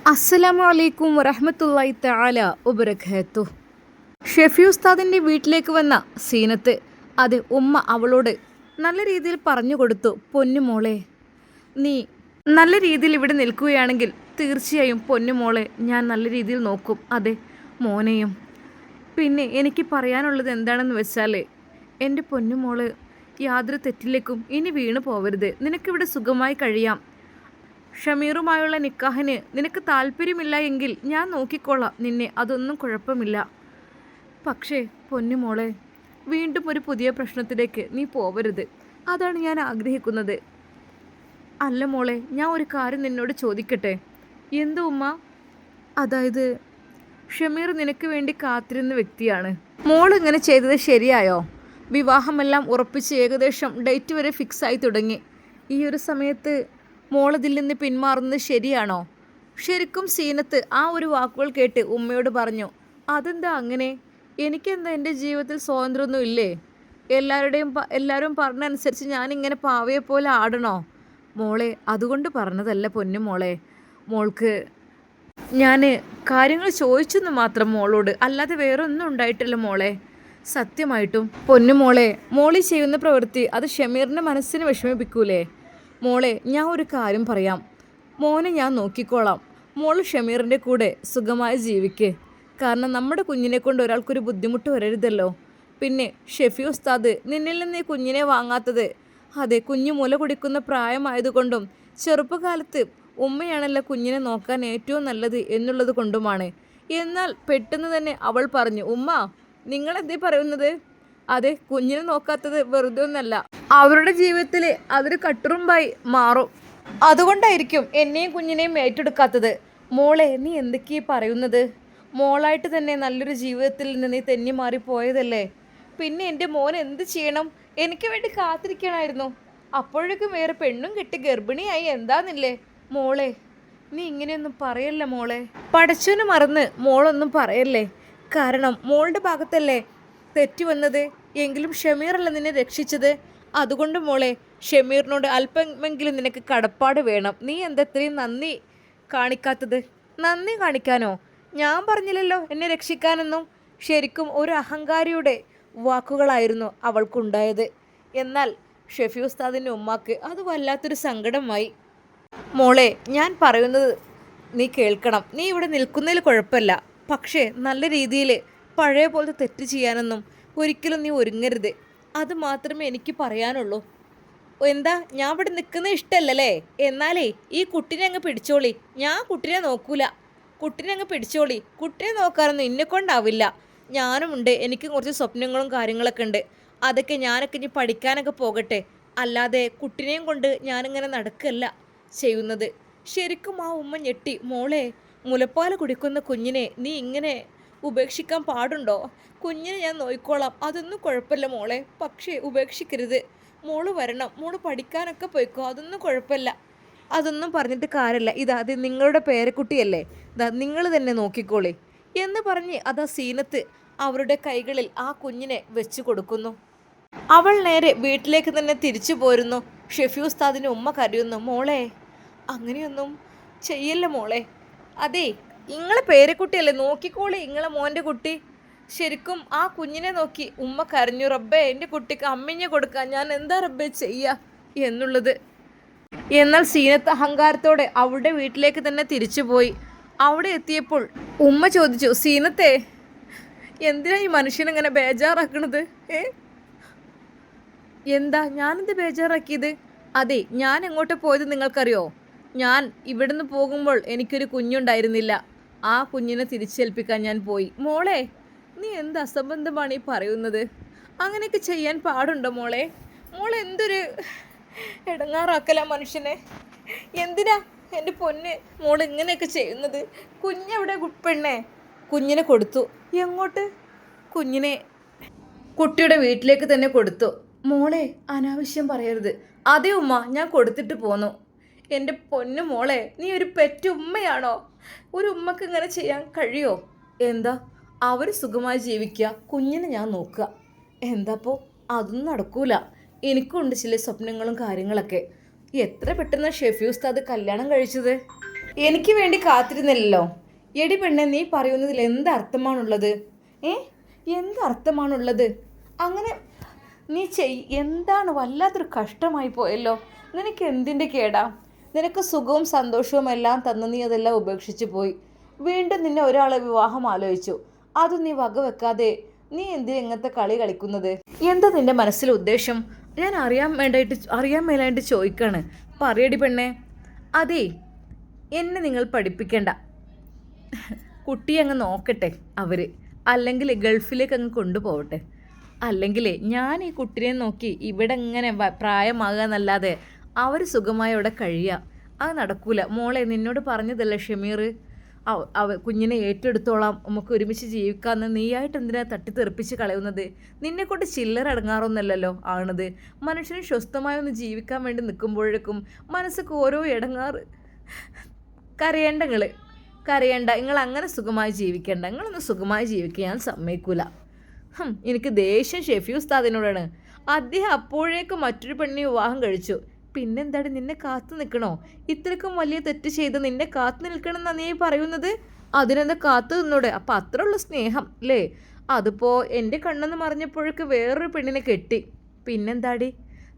അസ്സലാമു അലൈക്കും വറഹ്മത്തുള്ളാഹി തആല വബറകാതുഹു. ഷെഫി ഉസ്താദിൻ്റെ വീട്ടിലേക്ക് വന്ന സീനത്ത് അത് ഉമ്മ അവളോട് നല്ല രീതിയിൽ പറഞ്ഞു കൊടുത്തു. പൊന്നുമോളെ, നീ നല്ല രീതിയിൽ ഇവിടെ നിൽക്കുകയാണെങ്കിൽ തീർച്ചയായും പൊന്നുമോളെ ഞാൻ നല്ല രീതിയിൽ നോക്കും. അതെ, മോനെയും. പിന്നെ എനിക്ക് പറയാനുള്ളത് എന്താണെന്ന് വെച്ചാൽ, എൻ്റെ പൊന്നുമോള് യാതൊരു തെറ്റിലേക്കും ഇനി വീണു പോവരുത്. നിനക്കിവിടെ സുഖമായി കഴിയാം. ഷമീറുമായുള്ള നിക്കാഹിന് നിനക്ക് താല്പര്യമില്ല എങ്കിൽ ഞാൻ നോക്കിക്കോളാം നിന്നെ, അതൊന്നും കുഴപ്പമില്ല. പക്ഷേ പൊന്നുമോളെ, വീണ്ടും ഒരു പുതിയ പ്രശ്നത്തിലേക്ക് നീ പോവരുത്. അതാണ് ഞാൻ ആഗ്രഹിക്കുന്നത്. അല്ല മോളെ, ഞാൻ ഒരു കാര്യം നിന്നോട് ചോദിക്കട്ടെ? എന്തു ഉമ്മ? അതായത് ഷമീർ നിനക്ക് വേണ്ടി കാത്തിരുന്ന വ്യക്തിയാണ്. മോൾ ഇങ്ങനെ ചെയ്തത് ശരിയായോ? വിവാഹമെല്ലാം ഉറപ്പിച്ച് ഏകദേശം ഡേറ്റ് വരെ ഫിക്സ് ആയി തുടങ്ങി. ഈ ഒരു സമയത്ത് മോളതിൽ നിന്ന് പിന്മാറുന്നത് ശരിയാണോ? ശരിക്കും സീനത്ത് ആ ഒരു വാക്കുകൾ കേട്ട് ഉമ്മയോട് പറഞ്ഞു, അതെന്താ അങ്ങനെ? എനിക്കെന്താ എൻ്റെ ജീവിതത്തിൽ സ്വാതന്ത്ര്യമൊന്നും ഇല്ലേ? എല്ലാവരും പറഞ്ഞനുസരിച്ച് ഞാനിങ്ങനെ പാവയെ പോലെ ആടണോ? മോളെ, അതുകൊണ്ട് പറഞ്ഞതല്ല പൊന്നു മോളെ. മോൾക്ക് ഞാൻ കാര്യങ്ങൾ ചോദിച്ചെന്ന് മാത്രം മോളോട്, അല്ലാതെ വേറെ ഒന്നും ഉണ്ടായിട്ടില്ല മോളെ. സത്യമായിട്ടും പൊന്നുമോളെ, മോളി ചെയ്യുന്ന പ്രവൃത്തി അത് ഷമീറിൻ്റെ മനസ്സിന് വിഷമിപ്പിക്കൂലേ? മോളെ, ഞാൻ ഒരു കാര്യം പറയാം. മോനെ ഞാൻ നോക്കിക്കോളാം. മോൾ ഷമീറിൻ്റെ കൂടെ സുഖമായി ജീവിക്ക്. കാരണം നമ്മുടെ കുഞ്ഞിനെ കൊണ്ട് ഒരാൾക്കൊരു ബുദ്ധിമുട്ട് വരരുതല്ലോ. പിന്നെ ഷെഫി ഉസ്താദ് നിന്നിൽ നിന്ന് ഈ കുഞ്ഞിനെ വാങ്ങാത്തത് അതെ കുഞ്ഞു മുല കുടിക്കുന്ന പ്രായമായതുകൊണ്ടും ചെറുപ്പകാലത്ത് ഉമ്മയാണല്ലോ കുഞ്ഞിനെ നോക്കാൻ ഏറ്റവും നല്ലത് എന്നുള്ളത് കൊണ്ടുമാണ്. എന്നാൽ പെട്ടെന്ന് തന്നെ അവൾ പറഞ്ഞു, ഉമ്മ നിങ്ങളെന്തേ പറയുന്നത്? അതെ, കുഞ്ഞിനെ നോക്കാത്തത് വെറുതെ ഒന്നല്ല, അവരുടെ ജീവിതത്തിൽ അതൊരു കട്ടുറുമ്പായി മാറും. അതുകൊണ്ടായിരിക്കും എന്നെയും കുഞ്ഞിനെയും ഏറ്റെടുക്കാത്തത്. മോളെ, നീ എന്തൊക്കെയാ പറയുന്നത്? മോളായിട്ട് തന്നെ നല്ലൊരു ജീവിതത്തിൽ നിന്ന് നീ തെന്നി മാറിപ്പോയതല്ലേ? പിന്നെ എൻ്റെ മോൻ എന്ത് ചെയ്യണം? എനിക്ക് വേണ്ടി കാത്തിരിക്കണമായിരുന്നു. അപ്പോഴേക്കും വേറെ പെണ്ണും കെട്ടി ഗർഭിണിയായി എന്താന്നില്ലേ? മോളെ, നീ ഇങ്ങനെയൊന്നും പറയല്ല മോളെ. പടച്ചോനെ മറന്ന് മോളൊന്നും പറയല്ലേ. കാരണം മോളുടെ ഭാഗത്തല്ലേ തെറ്റി വന്നത്. എങ്കിലും ഷമീറല്ല നിന്നെ രക്ഷിച്ചത്. അതുകൊണ്ട് മോളെ, ഷമീറിനോട് അല്പമെങ്കിലും നിനക്ക് കടപ്പാട് വേണം. നീ എന്താ ഇത്രയും നന്ദി കാണിക്കാത്തത്? നന്ദി കാണിക്കാനോ? ഞാൻ പറഞ്ഞില്ലല്ലോ എന്നെ രക്ഷിക്കാനൊന്നും. ശരിക്കും ഒരു അഹങ്കാരിയുടെ വാക്കുകളായിരുന്നു അവൾക്കുണ്ടായത്. എന്നാൽ ഷെഫി ഉസ്താദിൻ്റെ ഉമ്മാക്ക് അത് വല്ലാത്തൊരു സങ്കടമായി. മോളെ, ഞാൻ പറയുന്നത് നീ കേൾക്കണം. നീ ഇവിടെ നിൽക്കുന്നതിൽ കുഴപ്പമില്ല. പക്ഷേ നല്ല രീതിയിൽ പഴയ പോലത്തെ തെറ്റ് ചെയ്യാനൊന്നും ഒരിക്കലും നീ ഒരുങ്ങരുത്. അത് മാത്രമേ എനിക്ക് പറയാനുള്ളൂ. എന്താ, ഞാൻ ഇവിടെ നിൽക്കുന്നത് ഇഷ്ടമല്ലല്ലേ? എന്നാലേ ഈ കുട്ടീനെ അങ്ങ് പിടിച്ചോളി. ഞാൻ കുട്ടീനെ നോക്കൂല. കുട്ടീനെ അങ്ങ് പിടിച്ചോളി. കുട്ടീനെ നോക്കാനൊന്നും എന്നെക്കൊണ്ടാവില്ല. ഞാനുമുണ്ട്, എനിക്ക് കുറച്ച് സ്വപ്നങ്ങളും കാര്യങ്ങളൊക്കെ ഉണ്ട്. ഞാനൊക്കെ ഇനി പഠിക്കാനൊക്കെ പോകട്ടെ. അല്ലാതെ കുട്ടീനെയും കൊണ്ട് ഞാനിങ്ങനെ നടക്കല്ല ചെയ്യുന്നത്. ശരിക്കും ആ ഉമ്മ ഞെട്ടി. മോളെ, മുലപ്പാൽ കുടിക്കുന്ന കുഞ്ഞിനെ നീ ഇങ്ങനെ ഉപേക്ഷിക്കാൻ പാടുണ്ടോ? കുഞ്ഞിനെ ഞാൻ നോക്കിക്കോളാം, അതൊന്നും കുഴപ്പമില്ല മോളെ. പക്ഷേ ഉപേക്ഷിക്കരുത്. മോള് വരണം, മോള് പഠിക്കാനൊക്കെ പോയിക്കോ, അതൊന്നും കുഴപ്പമില്ല. അതൊന്നും പറഞ്ഞിട്ട് കാര്യമില്ല. അത് നിങ്ങളുടെ പേരക്കുട്ടിയല്ലേ, നിങ്ങൾ തന്നെ നോക്കിക്കോളി എന്ന് പറഞ്ഞ് അതാ സീനത്ത് അവരുടെ കൈകളിൽ ആ കുഞ്ഞിനെ വെച്ച് കൊടുക്കുന്നു. അവൾ നേരെ വീട്ടിലേക്ക് തന്നെ തിരിച്ചു പോരുന്നു. ഷെഫി ഉസ്താദിൻ്റെ ഉമ്മ കരയുന്നു. മോളെ, അങ്ങനെയൊന്നും ചെയ്യല്ല മോളെ. അതെ, ഇങ്ങളെ പേരക്കുട്ടിയല്ലേ, നോക്കിക്കോളി ഇങ്ങളെ മോൻ്റെ കുട്ടി. ശരിക്കും ആ കുഞ്ഞിനെ നോക്കി ഉമ്മ കരഞ്ഞു. റബ്ബേ, എൻ്റെ കുട്ടിക്ക് അമ്മിഞ്ഞ കൊടുക്കാൻ ഞാൻ എന്താ റബ്ബേ ചെയ്യുക എന്നുള്ളത്. എന്നാൽ സീനത്ത് അഹങ്കാരത്തോടെ അവളുടെ വീട്ടിലേക്ക് തന്നെ തിരിച്ചു പോയി. അവിടെ എത്തിയപ്പോൾ ഉമ്മ ചോദിച്ചു, സീനത്തെ എന്തിനാ ഈ മനുഷ്യനിങ്ങനെ ബേജാറാക്കണത്? എന്താ ഞാനെന്ത് ബേജാറാക്കിയത്? അതെ, ഞാൻ എങ്ങോട്ട് പോയത് നിങ്ങൾക്കറിയോ? ഞാൻ ഇവിടുന്ന് പോകുമ്പോൾ എനിക്കൊരു കുഞ്ഞുണ്ടായിരുന്നില്ല. ആ കുഞ്ഞിനെ തിരിച്ചേൽപ്പിക്കാൻ ഞാൻ പോയി. മോളെ, നീ എന്ത് അസംബന്ധമാണ് ഈ പറയുന്നത്? അങ്ങനെയൊക്കെ ചെയ്യാൻ പാടുണ്ടോ മോളെ? മോളെ എന്തൊരു ഇടങ്ങാറാക്കല മനുഷ്യനെ. എന്തിനാ എൻ്റെ പൊന്ന് മോൾ ഇങ്ങനെയൊക്കെ ചെയ്യുന്നത്? കുഞ്ഞെവിടെ പെണ്ണെ? കുഞ്ഞിനെ കൊടുത്തു. എങ്ങോട്ട്? കുഞ്ഞിനെ കുട്ടിയുടെ വീട്ടിലേക്ക് തന്നെ കൊടുത്തു. മോളെ, അനാവശ്യം പറയരുത്. അതേ ഉമ്മ, ഞാൻ കൊടുത്തിട്ട് പോന്നു. എൻ്റെ പൊന്നു മോളെ, നീ ഒരു പെറ്റ് ഉമ്മയാണോ? ഒരു ഉമ്മക്ക് ഇങ്ങനെ ചെയ്യാൻ കഴിയോ? എന്താ, അവർ സുഖമായി ജീവിക്കുക, കുഞ്ഞിനെ ഞാൻ നോക്കുക. എന്താപ്പോ അതൊന്നും നടക്കൂല. എനിക്കുണ്ട് ചില സ്വപ്നങ്ങളും കാര്യങ്ങളൊക്കെ. എത്ര പെട്ടെന്ന് ഷെഫി ഉസ്താദ് കല്യാണം കഴിച്ചത്. എനിക്ക് വേണ്ടി കാത്തിരുന്നില്ലല്ലോ. എടി പെണ്ണെ, നീ പറയുന്നതിൽ എന്തർത്ഥമാണുള്ളത്? ഏ എന്തർത്ഥമാണുള്ളത്? അങ്ങനെ നീ എന്താണ്? വല്ലാത്തൊരു കഷ്ടമായി പോയല്ലോ. നിനക്ക് എന്തിൻ്റെ കേടാ? നിനക്ക് സുഖവും സന്തോഷവും എല്ലാം തന്നു നീ അതെല്ലാം ഉപേക്ഷിച്ച് പോയി. വീണ്ടും നിന്നെ ഒരാളെ വിവാഹം ആലോചിച്ചു. അത് നീ വകവെക്കാതെ നീ എന്തിനാ ഇങ്ങനത്തെ കളി കളിക്കുന്നത്? എന്താ നിന്റെ മനസ്സിലെ ഉദ്ദേശം? ഞാൻ അറിയാൻ മേലായിട്ട് ചോദിക്കാണ്. പറയടി പെണ്ണെ. അതേ, എന്നെ നിങ്ങൾ പഠിപ്പിക്കണ്ട. കുട്ടിയെ അങ്ങ് നോക്കട്ടെ അവർ, അല്ലെങ്കിൽ ഗൾഫിലേക്ക് അങ്ങ് കൊണ്ടുപോകട്ടെ. അല്ലെങ്കിൽ ഞാൻ ഈ കുട്ടിയെ നോക്കി ഇവിടെ ഇങ്ങനെ പ്രായമാകുക എന്നല്ലാതെ അവർ സുഖമായി അവിടെ കഴിയുക അത് നടക്കൂല. മോളെ, നിന്നോട് പറഞ്ഞതല്ലേ ഷമീർ, കുഞ്ഞിനെ ഏറ്റെടുത്തോളാം, നമുക്ക് ഒരുമിച്ച് ജീവിക്കാമെന്ന്. നീയായിട്ട് എന്തിനാ തട്ടിത്തെറിപ്പിച്ച് കളയുന്നത്? നിന്നെക്കൊണ്ട് ചില്ലറ അടങ്ങാറൊന്നുമല്ലല്ലോ ആണത്. മനുഷ്യന് സ്വസ്ഥമായി ഒന്ന് ജീവിക്കാൻ വേണ്ടി നിൽക്കുമ്പോഴേക്കും മനസ്സൊക്കെ ഓരോ ഇടങ്ങാറ്. കരയണ്ട, നിങ്ങൾ അങ്ങനെ സുഖമായി ജീവിക്കേണ്ട. നിങ്ങളൊന്ന് സുഖമായി ജീവിക്കാൻ ഞാൻ സമ്മതിക്കൂല. എനിക്ക് ദേഷ്യം ഷെഫി ഉസ്താദിനോടാണ്. അദ്ദേഹം അപ്പോഴേക്കും മറ്റൊരു പെണ്ണിനെ വിവാഹം കഴിച്ചു. പിന്നെന്താണ്, നിന്നെ കാത്തു നിൽക്കണോ? ഇത്രക്കും വലിയ തെറ്റ് ചെയ്ത് നിന്നെ കാത്തു നിൽക്കണം എന്നാണ് നീ പറയുന്നത്? അതിനെന്താ കാത്തു നിന്നൂടെ? അപ്പം അത്ര ഉള്ള സ്നേഹം അല്ലേ? അതിപ്പോൾ എൻ്റെ കണ്ണെന്ന് മറിഞ്ഞപ്പോഴേക്ക് വേറൊരു പെണ്ണിനെ കെട്ടി. പിന്നെന്താടി,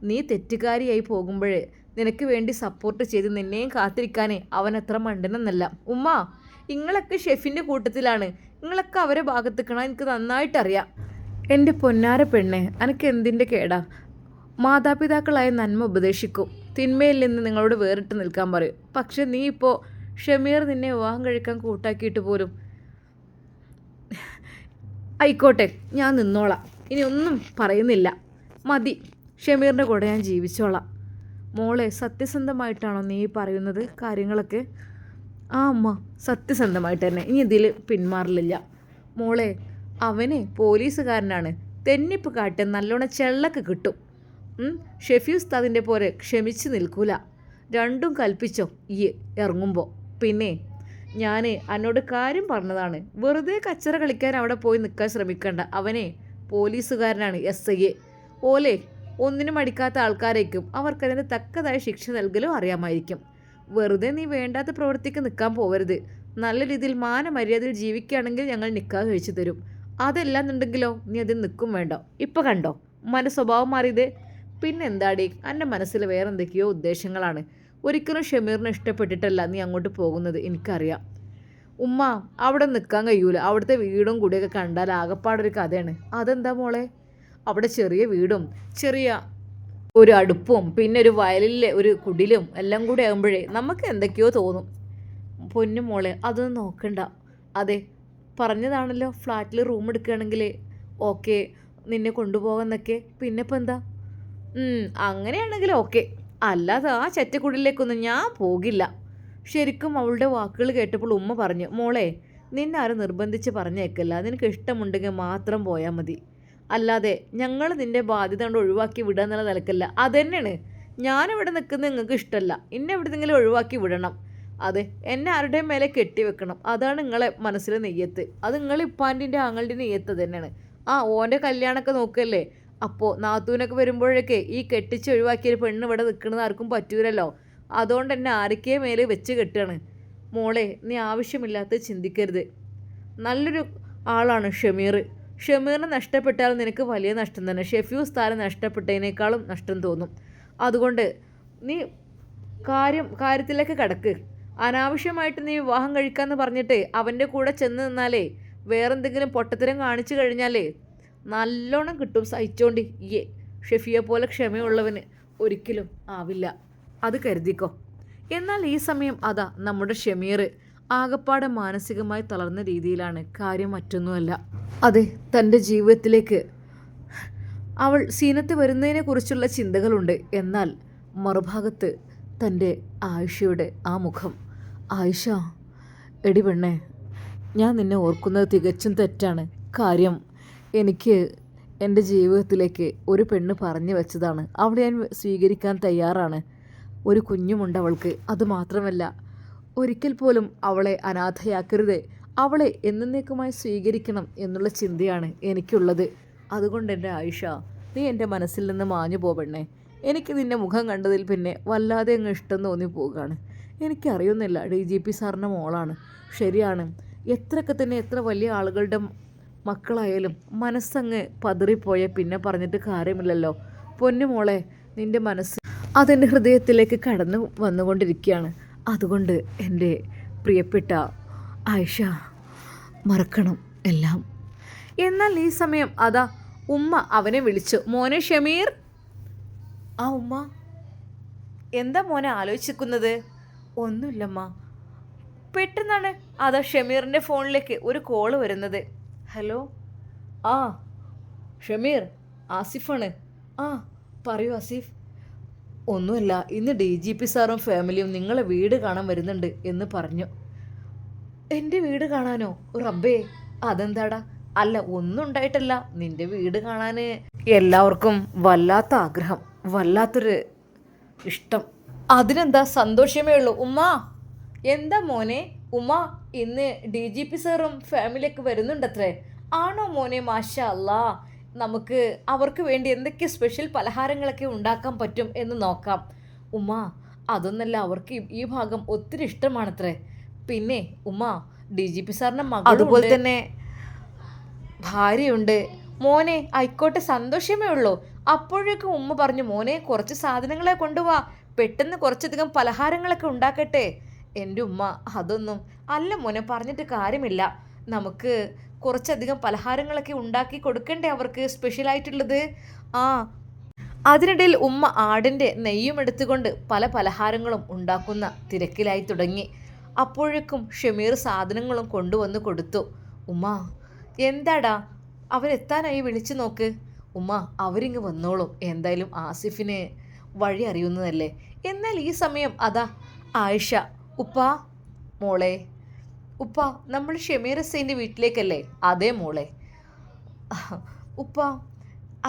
നീ തെറ്റുകാരിയായി പോകുമ്പോഴേ നിനക്ക് വേണ്ടി സപ്പോർട്ട് ചെയ്ത് നിന്നെയും കാത്തിരിക്കാനേ അവൻ അത്ര മണ്ടനെന്നല്ല. ഉമ്മ, നിങ്ങളൊക്കെ ഷെഫിൻ്റെ കൂട്ടത്തിലാണ്. നിങ്ങളൊക്കെ അവരെ ഭാഗത്തേക്കണം, എനിക്ക് നന്നായിട്ടറിയാം. എൻ്റെ പൊന്നാര പെണ്ണെ, എനിക്ക് എന്തിൻ്റെ കേടാ? മാതാപിതാക്കളായ നന്മ ഉപദേശിക്കും, തിന്മയിൽ നിന്ന് നിങ്ങളോട് വേറിട്ട് നിൽക്കാൻ പറയും. പക്ഷെ നീ ഇപ്പോൾ ഷമീർ നിന്നെ വിവാഹം കഴിക്കാൻ കൂട്ടാക്കിയിട്ട് പോലും. ആയിക്കോട്ടെ, ഞാൻ നിന്നോളാം, ഇനി ഒന്നും പറയുന്നില്ല, മതി. ഷമീറിൻ്റെ കൂടെ ഞാൻ ജീവിച്ചോളാം. മോളെ, സത്യസന്ധമായിട്ടാണോ നീ പറയുന്നത് കാര്യങ്ങളൊക്കെ? ആ അമ്മ, സത്യസന്ധമായിട്ട് തന്നെ. ഇനി ഇതിൽ പിന്മാറില്ല. മോളെ, അവന് പോലീസുകാരനാണ്. തെന്നിപ്പ് കാട്ട് നല്ലോണം ചെള്ളക്ക് കിട്ടും. ഷെഫി ഉസ്താദിൻ്റെ പോലെ ക്ഷമിച്ച് നിൽക്കൂല. രണ്ടും കൽപ്പിച്ചോ ഈ ഇറങ്ങുമ്പോൾ. പിന്നെ ഞാൻ എന്നോട് കാര്യം പറഞ്ഞതാണ്. വെറുതെ കച്ചറ കളിക്കാൻ അവിടെ പോയി നിൽക്കാൻ ശ്രമിക്കണ്ട. അവനെ പോലീസുകാരനാണ്, SI. ഓലെ ഒന്നിനും അടിക്കാത്ത ആൾക്കാരേക്കും അവർക്കതിന് തക്കതായ ശിക്ഷ നൽകലും അറിയാമായിരിക്കും. വെറുതെ നീ വേണ്ടാത്ത പ്രവൃത്തിക്ക് നിൽക്കാൻ പോവരുത്. നല്ല രീതിയിൽ മാനമര്യാദയിൽ ജീവിക്കുകയാണെങ്കിൽ ഞങ്ങൾ നിക്കാഹ് കഴിച്ചു തരും. അതല്ലാന്നുണ്ടെങ്കിലോ നീ അതിൽ നിൽക്കും വേണ്ട. ഇപ്പം കണ്ടോ ഉമ്മാൻ്റെ സ്വഭാവം മാറിയത്? പിന്നെ എന്താടി, എൻ്റെ മനസ്സിൽ വേറെ എന്തൊക്കെയോ ഉദ്ദേശങ്ങളാണ്. ഒരിക്കലും ഷമീറിനെ ഇഷ്ടപ്പെട്ടിട്ടല്ല നീ അങ്ങോട്ട് പോകുന്നത്, എനിക്കറിയാം. ഉമ്മ, അവിടെ നിൽക്കാൻ കഴിയൂല. അവിടുത്തെ വീടും കൂടിയൊക്കെ കണ്ടാൽ ആകപ്പാടൊരു കഥയാണ്. അതെന്താ മോളെ? അവിടെ ചെറിയ വീടും ചെറിയ ഒരു അടുപ്പും പിന്നെ ഒരു വയലിലെ ഒരു കുടിലും എല്ലാം കൂടി ആകുമ്പോഴേ നമുക്ക് എന്തൊക്കെയോ തോന്നും. പൊന്നു മോളെ, അതൊന്നും നോക്കണ്ട. അതെ, പറഞ്ഞതാണല്ലോ ഫ്ലാറ്റിൽ റൂം എടുക്കുകയാണെങ്കിൽ ഓക്കെ, നിന്നെ കൊണ്ടുപോകാമെന്നൊക്കെ. പിന്നെ ഇപ്പം എന്താ? അങ്ങനെയാണെങ്കിൽ ഓക്കെ, അല്ലാതെ ആ ചെറ്റക്കുടിലേക്കൊന്നും ഞാൻ പോകില്ല. ശരിക്കും അവളുടെ വാക്കുകൾ കേട്ടപ്പോൾ ഉമ്മ പറഞ്ഞു, മോളെ, നിന്നെ ആരും നിർബന്ധിച്ച് പറഞ്ഞേക്കല്ല. നിനക്ക് ഇഷ്ടമുണ്ടെങ്കിൽ മാത്രം പോയാൽ മതി. അല്ലാതെ ഞങ്ങൾ നിൻ്റെ ബാധ്യത കൊണ്ട് ഒഴിവാക്കി വിടുക എന്നുള്ള നിലക്കല്ല. അതുതന്നെയാണ് ഞാനിവിടെ നിൽക്കുന്നത്. നിങ്ങൾക്ക് ഇഷ്ടമല്ല, എന്നെ എവിടെയെങ്കിലും ഒഴിവാക്കി വിടണം. അതെ, എന്നെ ആരുടെയും മേലെ കെട്ടിവെക്കണം. അതാണ് നിങ്ങളെ മനസ്സിലെ നെയ്യത്ത്. അത് നിങ്ങൾ ഇപ്പാൻ്റെ ആങ്ങളുടെ നെയ്യത്ത് തന്നെയാണ്. ഓൻ്റെ കല്യാണമൊക്കെ നോക്കല്ലേ. അപ്പോൾ നാത്തൂനൊക്കെ വരുമ്പോഴൊക്കെ ഈ കെട്ടിച്ച് ഒഴിവാക്കിയൊരു പെണ്ണ് ഇവിടെ നിൽക്കുന്നത് ആർക്കും പറ്റൂലല്ലോ. അതുകൊണ്ട് തന്നെ ആരൊക്കെ മേലെ വെച്ച് കെട്ടുകയാണ്. മോളെ, നീ ആവശ്യമില്ലാത്ത ചിന്തിക്കരുത്. നല്ലൊരു ആളാണ് ഷമീർ. ഷമീറിനെ നഷ്ടപ്പെട്ടാൽ നിനക്ക് വലിയ നഷ്ടം തന്നെ. ഷെഫി ഉസ്താദിനെ നഷ്ടപ്പെട്ടതിനേക്കാളും നഷ്ടം തോന്നും. അതുകൊണ്ട് നീ കാര്യത്തിലേക്ക് കടക്ക്. അനാവശ്യമായിട്ട് നീ വിവാഹം കഴിക്കാമെന്ന് പറഞ്ഞിട്ട് അവൻ്റെ കൂടെ ചെന്ന് നിന്നാലേ വേറെന്തെങ്കിലും പൊട്ടത്തരം കാണിച്ചു കഴിഞ്ഞാലേ നല്ലോണം കിട്ടും. സഹിച്ചോണ്ടി. ഷെഫിയെ പോലെ ക്ഷമയുള്ളവന് ഒരിക്കലും ആവില്ല, അത് കരുതിക്കോ. എന്നാൽ ഈ സമയം അതാ നമ്മുടെ ഷമീർ ആകപ്പാടെ മാനസികമായി തളർന്ന രീതിയിലാണ്. കാര്യം മറ്റൊന്നുമല്ല. അതെ, തൻ്റെ ജീവിതത്തിലേക്ക് അവൾ സീനത്ത് വരുന്നതിനെക്കുറിച്ചുള്ള ചിന്തകളുണ്ട്. എന്നാൽ മറുഭാഗത്ത് തൻ്റെ ആയിഷയുടെ ആ മുഖം. ആയിഷ, എടി പെണ്ണേ, ഞാൻ നിന്നെ ഓർക്കുന്നത് തികച്ചും തെറ്റാണ്. കാര്യം എനിക്ക് എൻ്റെ ജീവിതത്തിലേക്ക് ഒരു പെണ്ണ് പറഞ്ഞു വെച്ചതാണ്. അവളെ ഞാൻ സ്വീകരിക്കാൻ തയ്യാറാണ്. ഒരു കുഞ്ഞുമുണ്ട് അവൾക്ക്. അതുമാത്രമല്ല, ഒരിക്കൽ പോലും അവളെ അനാഥയാക്കരുത്. അവളെ എന്നേക്കുമായി സ്വീകരിക്കണം എന്നുള്ള ചിന്തയാണ് എനിക്കുള്ളത്. അതുകൊണ്ട് എൻ്റെ ആയിഷ, നീ എൻ്റെ മനസ്സിൽ നിന്ന് മാഞ്ഞു പോവണ്ണേ. എനിക്ക് നിൻ്റെ മുഖം കണ്ടതിൽ പിന്നെ വല്ലാതെ അങ്ങ് ഇഷ്ടം തോന്നി പോവുകയാണ്. എനിക്കറിയുന്നില്ല, DGP സാറിൻ്റെ മോളാണ്. ശരിയാണ്, എത്രയൊക്കെ തന്നെ എത്ര വലിയ ആളുകളുടെ മക്കളായാലും മനസ്സങ്ങ് പതറിപ്പോയ പിന്നെ പറഞ്ഞിട്ട് കാര്യമില്ലല്ലോ. പൊന്നുമോളെ, നിൻ്റെ മനസ്സ് അതെൻ്റെ ഹൃദയത്തിലേക്ക് കടന്നു വന്നുകൊണ്ടിരിക്കുകയാണ്. അതുകൊണ്ട് എൻ്റെ പ്രിയപ്പെട്ട ആയിഷ, മറക്കണം എല്ലാം. എന്നാൽ ഈ സമയം അതാ ഉമ്മ അവനെ വിളിച്ചു. മോനെ ഷമീർ. ആ ഉമ്മ, എന്താ മോനെ ആലോചിക്കുന്നത്? ഒന്നുമില്ലമ്മ. പെട്ടെന്നാണ് അതാ ഷമീറിൻ്റെ ഫോണിലേക്ക് ഒരു കോള് വരുന്നത്. ഹലോ. ആ ഷമീർ, ആസിഫാണ്. ആ പറയൂ ആസിഫ്. ഒന്നുമില്ല, ഇന്ന് DGP സാറും ഫാമിലിയും നിങ്ങളെ വീട് കാണാൻ വരുന്നുണ്ട് എന്ന് പറഞ്ഞു. എൻ്റെ വീട് കാണാനോ? റബ്ബേ, അതെന്താടാ? അല്ല, ഒന്നും ഉണ്ടായിട്ടല്ല, നിൻ്റെ വീട് കാണാൻ എല്ലാവർക്കും വല്ലാത്ത ആഗ്രഹം, വല്ലാത്തൊരു ഇഷ്ടം. അതിനെന്താ, സന്തോഷമേ ഉള്ളൂ ഉമ്മ. എന്താ മോനെ? ഉമ്മ, ഇന്ന് DGP സാറും ഫാമിലിയൊക്കെ വരുന്നുണ്ടത്രേ. ആണോ മോനെ? മാഷാ അല്ലാ. നമുക്ക് അവർക്ക് വേണ്ടി എന്തൊക്കെ സ്പെഷ്യൽ പലഹാരങ്ങളൊക്കെ ഉണ്ടാക്കാൻ പറ്റും എന്ന് നോക്കാം. ഉമ്മ, അതൊന്നല്ല, അവർക്ക് ഈ ഭാഗം ഒത്തിരി ഇഷ്ടമാണത്രേ. പിന്നെ ഉമ്മ, DGP സാറിൻ്റെ മകൾ, അതുപോലെ തന്നെ ഭാര്യയുണ്ട്. മോനെ, ആയിക്കോട്ടെ, സന്തോഷമേ ഉള്ളൂ. അപ്പോഴേക്കും ഉമ്മ പറഞ്ഞു, മോനെ കുറച്ച് സാധനങ്ങളെ കൊണ്ടുപോവാ, പെട്ടെന്ന് കുറച്ചധികം പലഹാരങ്ങളൊക്കെ ഉണ്ടാക്കട്ടെ. എൻ്റെ ഉമ്മ, അതൊന്നും അല്ല മോനെ, പറഞ്ഞിട്ട് കാര്യമില്ല. നമുക്ക് കുറച്ചധികം പലഹാരങ്ങളൊക്കെ ഉണ്ടാക്കി കൊടുക്കണ്ടേ അവർക്ക് സ്പെഷ്യലായിട്ടുള്ളത്. ആ, അതിനിടയിൽ ഉമ്മ ആടിൻ്റെ നെയ്യും എടുത്തുകൊണ്ട് പല പലഹാരങ്ങളും ഉണ്ടാക്കുന്ന തിരക്കിലായി തുടങ്ങി. അപ്പോഴേക്കും ഷമീർ സാധനങ്ങളും കൊണ്ടുവന്ന് കൊടുത്തു. ഉമ്മ, എന്താടാ, അവരെത്താനായി, വിളിച്ചു നോക്ക്. ഉമ്മ, അവരിങ്ങ് വന്നോളും, എന്തായാലും ആസിഫിന് വഴി അറിയുന്നതല്ലേ. എന്നാൽ ഈ സമയം അതാ ആയിഷ. ഉപ്പാ. മോളെ. ഉപ്പ, നമ്മൾ ഷമീർ ഹുസൈൻ്റെ വീട്ടിലേക്കല്ലേ? അതേ മോളെ. ഉപ്പ,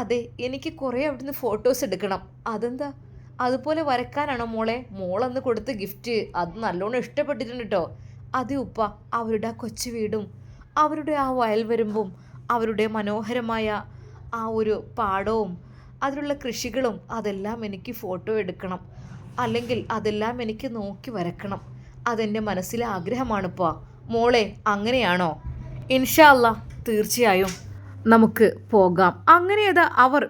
അതെ, എനിക്ക് കുറേ അവിടുന്ന് ഫോട്ടോസ് എടുക്കണം. അതെന്താ, അതുപോലെ വരക്കാനാണോ മോളെ? മോളന്ന് കൊടുത്ത ഗിഫ്റ്റ് അത് നല്ലോണം ഇഷ്ടപ്പെട്ടിട്ടുണ്ട് കേട്ടോ. അതെ ഉപ്പ, അവരുടെ ആ കൊച്ചു വീടും അവരുടെ ആ വയൽ വരുമ്പും അവരുടെ മനോഹരമായ ആ ഒരു പാടവും അതിലുള്ള കൃഷികളും അതെല്ലാം എനിക്ക് ഫോട്ടോ എടുക്കണം, അല്ലെങ്കിൽ അതെല്ലാം എനിക്ക് നോക്കി വരക്കണം. അതെൻ്റെ മനസ്സിലെ ആഗ്രഹമാണിപ്പോൾ. മോളെ, അങ്ങനെയാണോ? ഇൻഷാ അല്ലാ, തീർച്ചയായും നമുക്ക് പോകാം. അങ്ങനെയതാ അവർ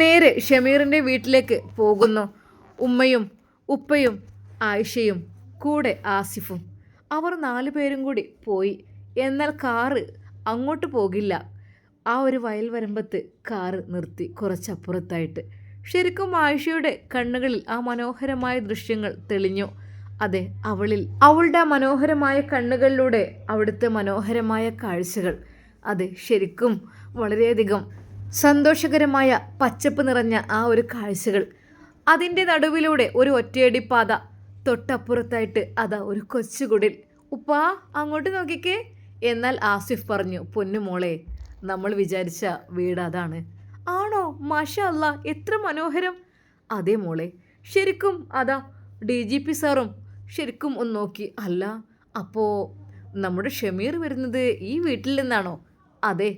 നേരെ ഷമീറിൻ്റെ വീട്ടിലേക്ക് പോകുന്നു. ഉമ്മയും ഉപ്പയും ആയിഷയും കൂടെ ആസിഫും, അവർ 4 പേരും കൂടി പോയി. എന്നാൽ കാറ് അങ്ങോട്ട് പോകില്ല. ആ ഒരു വയൽ വരമ്പത്ത് കാറ് നിർത്തി കുറച്ചപ്പുറത്തായിട്ട്. ശരിക്കും ആയിഷയുടെ കണ്ണുകളിൽ ആ മനോഹരമായ ദൃശ്യങ്ങൾ തെളിഞ്ഞു. അതെ, അവളുടെ ആ മനോഹരമായ കണ്ണുകളിലൂടെ അവിടുത്തെ മനോഹരമായ കാഴ്ചകൾ, അതെ, ശരിക്കും വളരെയധികം സന്തോഷകരമായ പച്ചപ്പ് നിറഞ്ഞ ആ ഒരു കാഴ്ചകൾ. അതിൻ്റെ നടുവിലൂടെ ഒരു ഒറ്റയടിപ്പാത, തൊട്ടപ്പുറത്തായിട്ട് അതാ ഒരു കൊച്ചുകുടിൽ. ഉപ്പാ, അങ്ങോട്ട് നോക്കിക്കേ. എന്നാൽ ആസിഫ് പറഞ്ഞു, പൊന്നുമോളെ, നമ്മൾ വിചാരിച്ച വീട് അതാണ്. ആണോ? മാഷാ അല്ലാ, എത്ര മനോഹരം. അതേ മോളെ, ശരിക്കും അതാ DGP സാറും ശരിക്കും ഒന്ന് നോക്കി. അല്ല, അപ്പോൾ നമ്മുടെ ഷമീർ വരുന്നത് ഈ വീട്ടിൽ നിന്നാണോ? അതെ,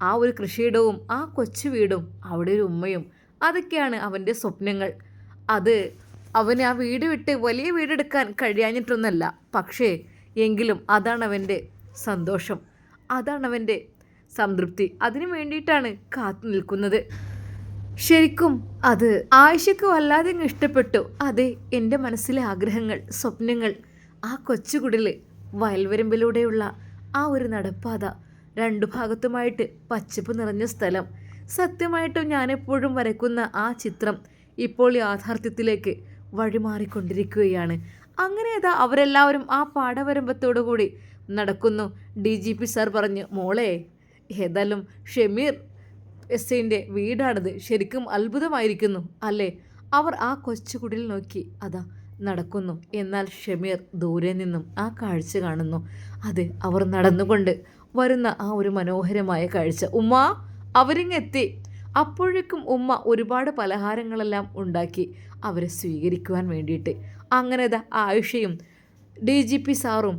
ആ ഒരു കൃഷിയിടവും ആ കൊച്ചു വീടും അവിടെ ഒരു ഉമ്മയും, അതൊക്കെയാണ് അവൻ്റെ സ്വപ്നങ്ങൾ. അത് അവന് ആ വീട് വിട്ട് വലിയ വീടെടുക്കാൻ കഴിയാഞ്ഞിട്ടൊന്നല്ല, പക്ഷേ എങ്കിലും അതാണ് അവൻ്റെ സന്തോഷം, അതാണ് അവൻ്റെ സംതൃപ്തി. അതിനു വേണ്ടിയിട്ടാണ് കാത്തു നിൽക്കുന്നത്. ശരിക്കും അത് ആയിഷയ്ക്ക് വല്ലാതെ ഇഷ്ടപ്പെട്ടു. അതെ, എൻ്റെ മനസ്സിലെ ആഗ്രഹങ്ങൾ, സ്വപ്നങ്ങൾ, ആ കൊച്ചുകുടിൽ, വയൽവരമ്പിലൂടെയുള്ള ആ ഒരു നടപ്പാത, 2 ഭാഗത്തുമായിട്ട് പച്ചപ്പ് നിറഞ്ഞ സ്ഥലം. സത്യമായിട്ടും ഞാനെപ്പോഴും വരയ്ക്കുന്ന ആ ചിത്രം ഇപ്പോൾ യാഥാർത്ഥ്യത്തിലേക്ക് വഴിമാറിക്കൊണ്ടിരിക്കുകയാണ്. അങ്ങനെ അതാ അവരെല്ലാവരും ആ പാടവരമ്പത്തോടു കൂടി നടക്കുന്നു. DGP സാർ പറഞ്ഞു, മോളെ, ഏതായാലും ഷമീർ എസ്സൈൻ്റെ വീടാണിത്, ശരിക്കും അത്ഭുതമായിരിക്കുന്നു അല്ലേ? അവർ ആ കൊച്ചുകുടിൽ നോക്കി അതാ നടക്കുന്നു. എന്നാൽ ഷമീർ ദൂരെ നിന്നും ആ കാഴ്ച കാണുന്നു. അതെ, അവർ നടന്നുകൊണ്ട് വരുന്ന ആ ഒരു മനോഹരമായ കാഴ്ച. ഉമ്മ, അവരിങ്ങെത്തി. അപ്പോഴേക്കും ഉമ്മ ഒരുപാട് പലഹാരങ്ങളെല്ലാം ഉണ്ടാക്കി അവരെ സ്വീകരിക്കുവാൻ വേണ്ടിയിട്ട്. അങ്ങനെ ആയിഷയും DGP സാറും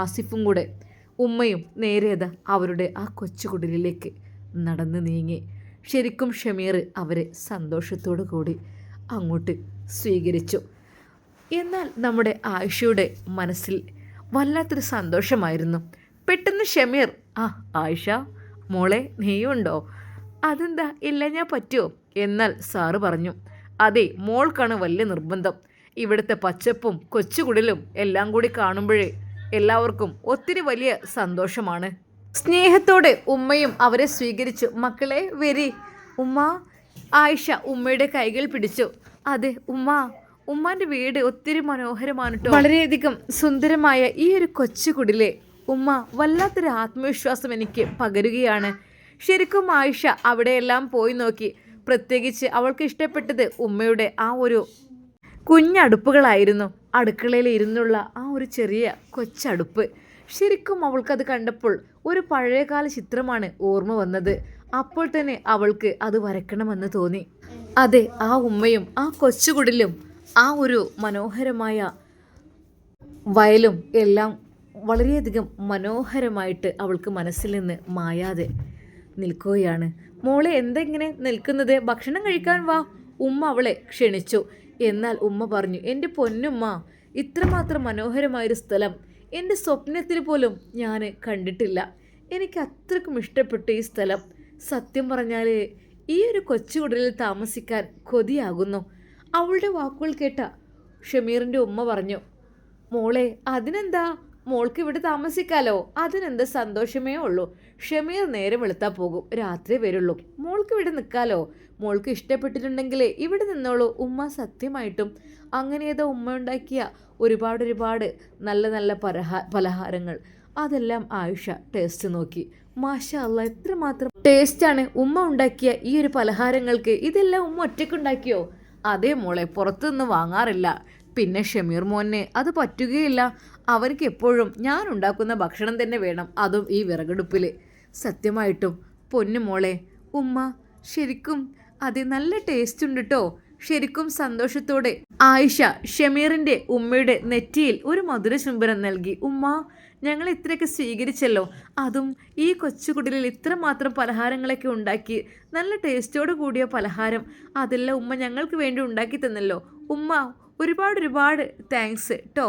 ആസിഫും കൂടെ ഉമ്മയും നേരെയത് അവരുടെ ആ കൊച്ചുകുടിലേക്ക് നടന്ന് നീങ്ങി. ശരിക്കും ഷമീർ അവരെ സന്തോഷത്തോടു കൂടി അങ്ങോട്ട് സ്വീകരിച്ചു. എന്നാൽ നമ്മുടെ ആയിഷയുടെ മനസ്സിൽ വല്ലാത്തൊരു സന്തോഷമായിരുന്നു. പെട്ടെന്ന് ഷമീർ, ആ ആയിഷ മോളെ നീയുണ്ടോ? അതെന്താ ഇല്ല ഞാൻ പറ്റുമോ? എന്നാൽ സാറ് പറഞ്ഞു, അതെ മോൾക്കാണ് വലിയ നിർബന്ധം. ഇവിടുത്തെ പച്ചപ്പും കൊച്ചുകുടിലും എല്ലാം കൂടി കാണുമ്പോഴേ എല്ലാവർക്കും ഒത്തിരി വലിയ സന്തോഷമാണ്. സ്നേഹത്തോടെ ഉമ്മയും അവരെ സ്വീകരിച്ചു. മക്കളെ വരി ഉമ്മ. ആയിഷ ഉമ്മയുടെ കൈകൾ പിടിച്ചു. അതെ ഉമ്മ, ഉമ്മാന്റെ വീട് ഒത്തിരി മനോഹരമാണ് കേട്ടോ. വളരെയധികം സുന്ദരമായ ഈ ഒരു കൊച്ചുകുടിലെ ഉമ്മ വല്ലാത്തൊരു ആത്മവിശ്വാസം എനിക്ക് പകരുകയാണ്. ശരിക്കും ആയിഷ അവിടെയെല്ലാം പോയി നോക്കി. പ്രത്യേകിച്ച് അവൾക്ക് ഇഷ്ടപ്പെട്ടത് ഉമ്മയുടെ ആ ഒരു കുഞ്ഞടുപ്പുകളായിരുന്നു. അടുക്കളയിൽ ഇരുന്നുള്ള ആ ഒരു ചെറിയ കൊച്ചടുപ്പ്. ശരിക്കും അവൾക്കത് കണ്ടപ്പോൾ ഒരു പഴയകാല ചിത്രമാണ് ഓർമ്മ വന്നത്. അപ്പോൾ തന്നെ അവൾക്ക് അത് വരയ്ക്കണമെന്ന് തോന്നി. അതെ, ആ ഉമ്മയും ആ കൊച്ചുകുടിലും ആ ഒരു മനോഹരമായ വയലും എല്ലാം വളരെയധികം മനോഹരമായിട്ട് അവൾക്ക് മനസ്സിൽ നിന്ന് മായാതെ നിൽക്കുകയാണ്. മോളെ എന്തെങ്ങനെ നിൽക്കുന്നത്? ഭക്ഷണം കഴിക്കാൻ വാ. ഉമ്മ അവളെ ക്ഷണിച്ചു. എന്നാൽ ഉമ്മ പറഞ്ഞു, എൻ്റെ പൊന്നുമ്മ, ഇത്രമാത്രം മനോഹരമായൊരു സ്ഥലം എൻ്റെ സ്വപ്നത്തിൽ പോലും ഞാൻ കണ്ടിട്ടില്ല. എനിക്ക് അത്രക്കും ഇഷ്ടപ്പെട്ടു ഈ സ്ഥലം. സത്യം പറഞ്ഞാൽ ഈ ഒരു കൊച്ചുകുടലിൽ താമസിക്കാൻ കൊതിയാകുന്നു. അവളുടെ വാക്കുകൾ കേട്ട ഷമീറിൻ്റെ ഉമ്മ പറഞ്ഞു, മോളെ അതിനെന്താ, മോൾക്ക് ഇവിടെ താമസിക്കാലോ, അതിനെന്ത് സന്തോഷമേ ഉള്ളൂ. ഷമീർ നേരെ വെളുത്താൽ പോകും, രാത്രി വരുള്ളൂ. മോൾക്ക് ഇവിടെ നിൽക്കാലോ. മോൾക്ക് ഇഷ്ടപ്പെട്ടിട്ടുണ്ടെങ്കിൽ ഇവിടെ നിന്നോളൂ. ഉമ്മ സത്യമായിട്ടും അങ്ങനെയേതോ ഉമ്മ ഉണ്ടാക്കിയ ഒരുപാട് നല്ല നല്ല പലഹാരങ്ങൾ അതെല്ലാം ആയിഷ ടേസ്റ്റ് നോക്കി. മാഷാ അല്ലാ, എത്രമാത്രം ടേസ്റ്റാണ് ഉമ്മ ഉണ്ടാക്കിയ ഈ ഒരു പലഹാരങ്ങൾക്ക്. ഇതെല്ലാം ഉമ്മ ഒറ്റയ്ക്കുണ്ടാക്കിയോ? അതേ മോളെ, പുറത്തുനിന്ന് വാങ്ങാറില്ല. പിന്നെ ഷമീർ മോനെ അത് പറ്റുകയില്ല. അവർക്ക് എപ്പോഴും ഞാൻ ഉണ്ടാക്കുന്ന ഭക്ഷണം തന്നെ വേണം, അതും ഈ വിറകടുപ്പിൽ. സത്യമായിട്ടും പൊന്നു മോളെ, ഉമ്മ ശരിക്കും അത് നല്ല ടേസ്റ്റ് ഉണ്ട് കേട്ടോ. ശരിക്കും സന്തോഷത്തോടെ ആയിഷ ഷമീറിൻ്റെ ഉമ്മയുടെ നെറ്റിയിൽ ഒരു മധുരചുംബനം നൽകി. ഉമ്മ, ഞങ്ങൾ ഇത്രയൊക്കെ സ്വീകരിച്ചല്ലോ, അതും ഈ കൊച്ചുകുടിലിൽ ഇത്രമാത്രം പലഹാരങ്ങളൊക്കെ ഉണ്ടാക്കി, നല്ല ടേസ്റ്റോട് കൂടിയ പലഹാരം അതെല്ലാം ഉമ്മ ഞങ്ങൾക്ക് വേണ്ടി ഉണ്ടാക്കി തന്നല്ലോ. ഉമ്മ ഒരുപാട് താങ്ക്സ് കേട്ടോ.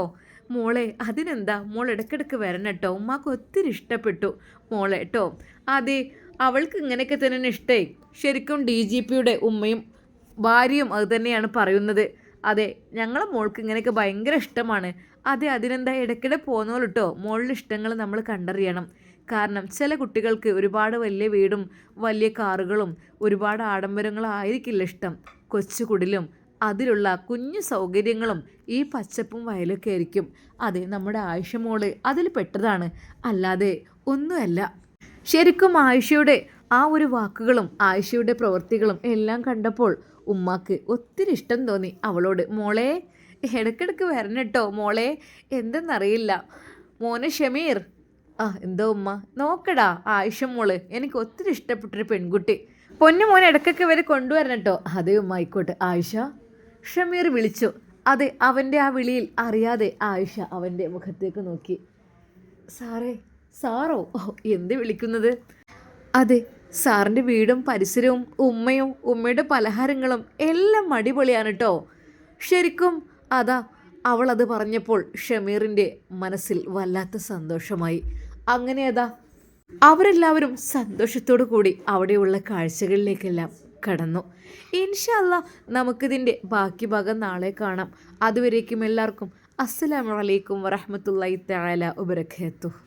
മോളെ അതിനെന്താ, മോൾ ഇടയ്ക്കിടയ്ക്ക് വരണം കേട്ടോ, ഉമ്മാക്ക് ഒത്തിരി ഇഷ്ടപ്പെട്ടു മോളെ കേട്ടോ. അതെ, അവൾക്ക് ഇങ്ങനെയൊക്കെ തന്നെ ഇഷ്ടേ. ശരിക്കും DGPയുടെ ഉമ്മയും ഭാര്യയും അത് തന്നെയാണ് പറയുന്നത്. അതെ, ഞങ്ങളെ മോൾക്ക് ഇങ്ങനെയൊക്കെ ഭയങ്കര ഇഷ്ടമാണ്. അതെ, അതിനെന്താ, ഇടയ്ക്കിടെ പോകുന്നോളൂ കേട്ടോ. മോളുടെ ഇഷ്ടങ്ങൾ നമ്മൾ കണ്ടറിയണം. കാരണം ചില കുട്ടികൾക്ക് ഒരുപാട് വലിയ വീടും വലിയ കാറുകളും ഒരുപാട് ആഡംബരങ്ങളും ആയിരിക്കില്ല ഇഷ്ടം. കൊച്ചുകുടിലും അതിലുള്ള കുഞ്ഞു സൗകര്യങ്ങളും ഈ പച്ചപ്പും വയലൊക്കെ ആയിരിക്കും. അതെ, നമ്മുടെ ആയിഷ മോള് അതിൽ പെട്ടതാണ്, അല്ലാതെ ഒന്നുമല്ല. ശരിക്കും ആയിഷയുടെ ആ ഒരു വാക്കുകളും ആയിഷയുടെ പ്രവൃത്തികളും എല്ലാം കണ്ടപ്പോൾ ഉമ്മാക്ക് ഒത്തിരി ഇഷ്ടം തോന്നി അവളോട്. മോളെ ഇടയ്ക്കിടയ്ക്ക് വരണം കേട്ടോ മോളെ. എന്തെന്നറിയില്ല മോനെ ഷമീർ. എന്തോ ഉമ്മ? നോക്കടാ ആയിഷ മോള് എനിക്ക് ഒത്തിരി ഇഷ്ടപ്പെട്ടൊരു പെൺകുട്ടി. പൊന്നു മോനെ ഇടയ്ക്കൊക്കെ വരെ കൊണ്ടുവരണം കേട്ടോ. അതേ ഉമ്മ, ആയിക്കോട്ടെ. ആയിഷ, ഷമീർ വിളിച്ചു. അതെ, അവൻ്റെ ആ വിളിയിൽ അറിയാതെ ആയിഷ അവൻ്റെ മുഖത്തേക്ക് നോക്കി. സാറേ. സാറോ? എന്ത് വിളിക്കുന്നത്? അതെ, സാറിൻ്റെ വീടും പരിസരവും ഉമ്മയും ഉമ്മയുടെ പലഹാരങ്ങളും എല്ലാം അടിപൊളിയാണ് കേട്ടോ. ശരിക്കും അതാ അവളത് പറഞ്ഞപ്പോൾ ഷമീറിൻ്റെ മനസ്സിൽ വല്ലാത്ത സന്തോഷമായി. അങ്ങനെ അതാ അവരെല്ലാവരും സന്തോഷത്തോടു കൂടി അവിടെയുള്ള കാഴ്ചകളിലേക്കെല്ലാം കടന്നു. ഇൻഷാ അല്ലാ നമുക്കിതിൻ്റെ ബാക്കി ഭാഗം നാളെ കാണാം. അതുവരേക്കും എല്ലാവർക്കും അസ്സലാമു അലൈക്കും വറഹ്മത്തുള്ളാഹി തആല വബറകാതുഹു.